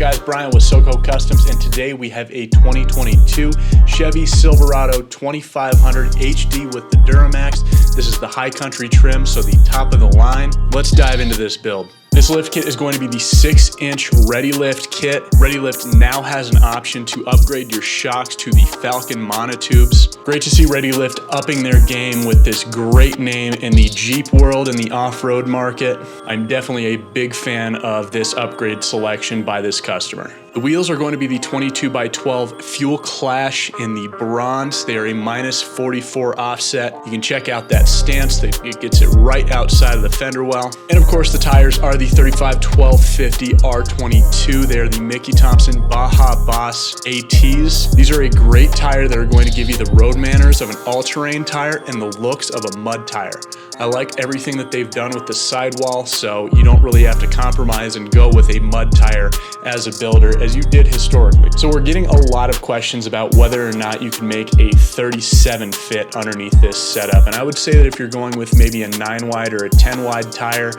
guys? Brian with SoCo Customs, and today we have a 2022 Chevy Silverado 2500 HD with the Duramax. This is the high country trim, so the top of the line. Let's dive into this build. This lift kit is going to be the 6-inch Readylift kit. Readylift now has an option to upgrade your shocks to the Falcon Monotubes. Great to see Readylift upping their game with this great name in the Jeep world and the off-road market. I'm definitely a big fan of this upgrade selection by this customer. The wheels are going to be the 22x12 Fuel Clash in the bronze. They are a -44 offset. You can check out that stance. It gets it right outside of the fender well. And of course the tires are the 35-12-50 R22. They are the Mickey Thompson Baja Boss ATs. These are a great tire that are going to give you the road manners of an all-terrain tire and the looks of a mud tire. I like everything that they've done with the sidewall, so you don't really have to compromise and go with a mud tire as a builder, as you did historically. So we're getting a lot of questions about whether or not you can make a 37 fit underneath this setup. And I would say that if you're going with maybe a 9 wide or a 10 wide tire,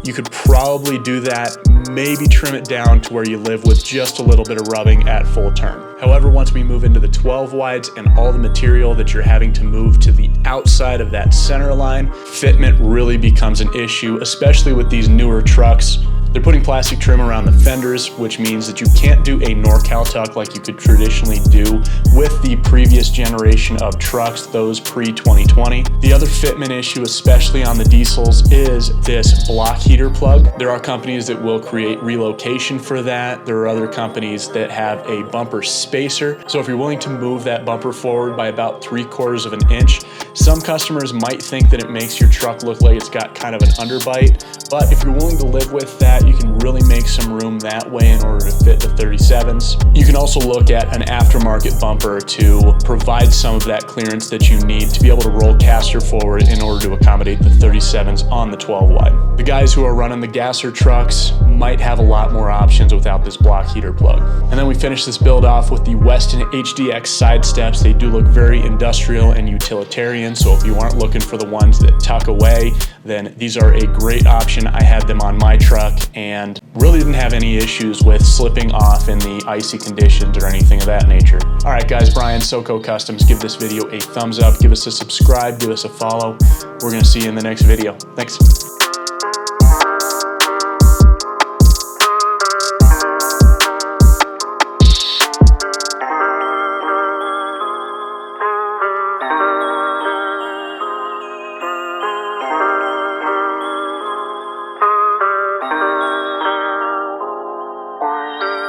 you could probably do that, maybe trim it down to where you live with just a little bit of rubbing at full turn. However, once we move into the 12 wides and all the material that you're having to move to the outside of that center line, fitment really becomes an issue, especially with these newer trucks. They're putting plastic trim around the fenders, which means that you can't do a NorCal tuck like you could traditionally do with the previous generation of trucks, those pre-2020. The other fitment issue, especially on the diesels, is this block heater plug. There are companies that will create relocation for that. There are other companies that have a bumper spacer. So if you're willing to move that bumper forward by about 3/4 of an inch, some customers might think that it makes your truck look like it's got kind of an underbite. But if you're willing to live with that, you can really make some room that way in order to fit the 37s. You can also look at an aftermarket bumper to provide some of that clearance that you need to be able to roll caster forward in order to accommodate the 37s on the 12 wide. The guys who are running the gasser trucks might have a lot more options without this block heater plug. And then we finish this build off with the Westin HDX side steps. They do look very industrial and utilitarian, so if you aren't looking for the ones that tuck away, then these are a great option. I had them on my truck and really didn't have any issues with slipping off in the icy conditions or anything of that nature. All right, guys, Brian, SoCo Customs. Give this video a thumbs up, give us a subscribe, give us a follow. We're gonna see you in the next video. Thanks.